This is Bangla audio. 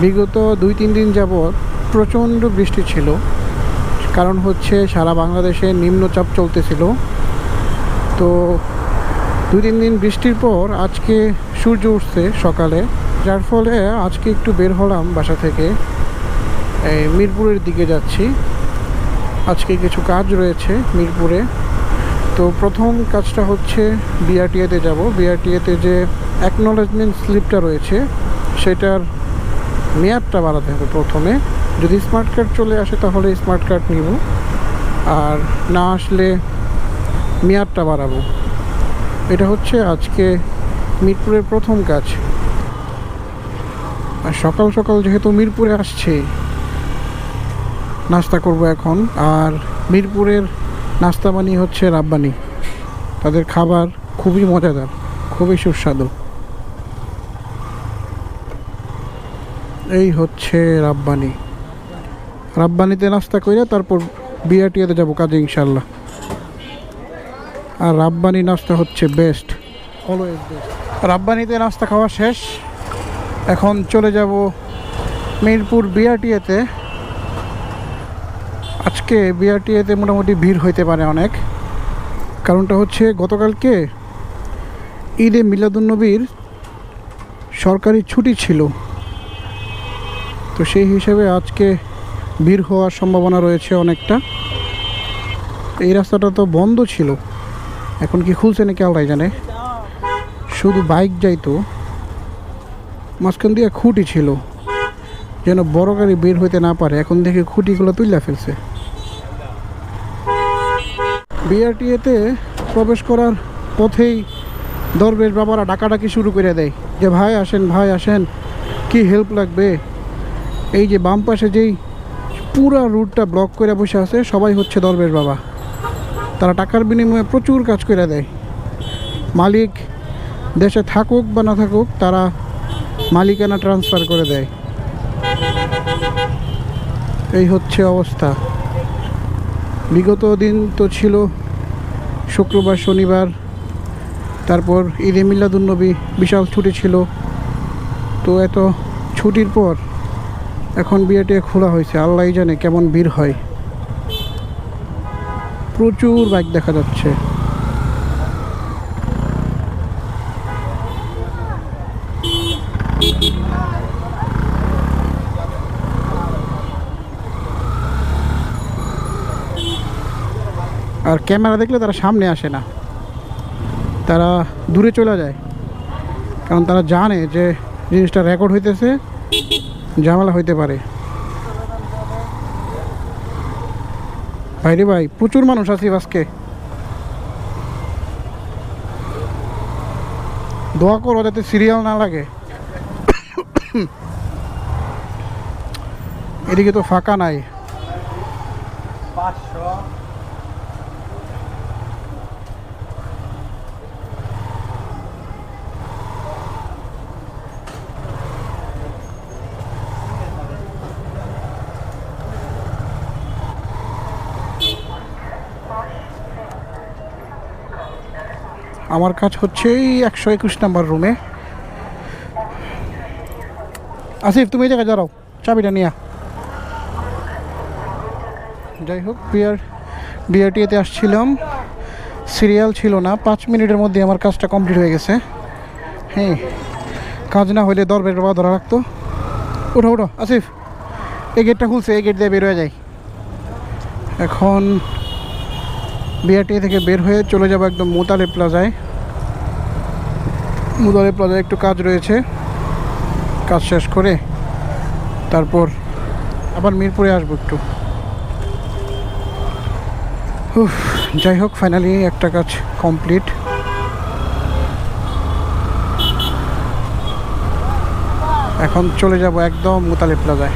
বিগত 2-3 দিন যাবৎ প্রচণ্ড বৃষ্টি ছিল। কারণ হচ্ছে সারা বাংলাদেশে নিম্নচাপ চলতেছিল। তো 2-3 দিন বৃষ্টির পর আজকে সূর্য উঠছে সকালে, যার ফলে আজকে একটু বের হলাম বাসা থেকে, মিরপুরের দিকে যাচ্ছি। আজকে কিছু কাজ রয়েছে মিরপুরে। তো প্রথম কাজটা হচ্ছে বিআরটিএতে যাব। বিআরটিএতে যে অ্যাকনোলেজমেন্ট স্লিপটা রয়েছে সেটার মেয়াদটা বাড়াতে হবে প্রথমে। যদি স্মার্ট কার্ড চলে আসে তাহলে স্মার্ট কার্ড নিব, আর না আসলে মেয়াদটা বাড়াবো। এটা হচ্ছে আজকে মিরপুরের প্রথম কাজ। আর সকাল সকাল যেহেতু মিরপুরে আসছে, নাস্তা করব এখন। আর মিরপুরের নাস্তা বানি হচ্ছে রাব্বানি। তাদের খাবার খুবই মজাদার, খুবই সুস্বাদু। এই হচ্ছে রাব্বানি। রাব্বানিতে নাস্তা করে তারপর বিআরটিএতে যাব কাজে ইনশাল্লাহ। আর রাব্বানি নাস্তা হচ্ছে বেস্ট, অলওয়েজ বেস্ট। রাব্বানিতে নাস্তা খাওয়া শেষ, এখন চলে যাব মিরপুর বিআরটিএতে। আজকে বিআরটিএতে মোটামুটি ভিড় হইতে পারে অনেক। কারণটা হচ্ছে গতকালকে ঈদে মিলাদুন্নবীর সরকারি ছুটি ছিল, তো সেই হিসেবে আজকে ভিড় হওয়ার সম্ভাবনা রয়েছে অনেকটা। এই রাস্তাটা তো বন্ধ ছিল, এখন কি খুলছে নাকি আল্লাহ জানে। শুধু বাইক যাইতো, মাঝখান দিয়ে খুঁটি ছিল যেন বড় গাড়ি বের হইতে না পারে। এখন দেখে খুঁটিগুলো তুলে ফেলছে। বিআরটিএতে প্রবেশ করার পথেই দরবেশ বাবারা ডাকাডাকি শুরু করে দেয় যে ভাই আসেন, ভাই আসেন, কি হেল্প লাগবে। এই যে বাম পাশে যেই পুরা রুটটা ব্লক করে বসে আছে সবাই হচ্ছে দরবেশ বাবা। তারা টাকার বিনিময়ে প্রচুর কাজ করে দেয়। মালিক দেশে থাকুক বা না থাকুক, তারা মালিকানা ট্রান্সফার করে দেয়। এই হচ্ছে অবস্থা। বিগত দিন তো ছিল শুক্রবার, শনিবার, তারপর ঈদে মিলাদুন্নবী বিশাল ছুটি ছিল। তো এত ছুটির পর এখন বিআরটিএ খোলা হয়েছে, আল্লাহই জানে কেমন ভিড় হয়। প্রচুর বাইক দেখা যাচ্ছে। আর ক্যামেরা দেখলে তারা সামনে আসে না, তারা দূরে চলে যায়। কারণ তারা জানে যে জিনিসটা রেকর্ড হইতেছে, ঝামেলা হইতে পারে। ভাই রে ভাই, প্রচুর মানুষ আছি আজকে। দোয়া করো যাতে সিরিয়াল না লাগে। এদিকে তো ফাঁকা নাই। আমার কাজ হচ্ছে এই 121 নাম্বার রুমে। আসিফ, তুমি এই জায়গায় দাঁড়াও, চাবিটা নিয়ে। যাই হোক, বিআরটিএতে আসছিলাম, সিরিয়াল ছিল না। 5 মিনিটের মধ্যে আমার কাজটা কমপ্লিট হয়ে গেছে। হ্যাঁ, কাজ না হলে দরবেশ বাবা ধরা রাখতো। ওঠো ওঠো আসিফ, এই গেটটা খুলছে, এই গেট দিয়ে বের হয়ে যায়। এখন বিআরটিএ থেকে বের হয়ে চলে যাব একদম মুতালেব প্লাজায়। মুতালেব প্লাজায় একটু কাজ রয়েছে, কাজ শেষ করে তারপর আবার মিরপুরে আসবো একটু। যাই হোক, ফাইনালি একটা কাজ কমপ্লিট। এখন চলে যাব একদম মুতালেব প্লাজায়।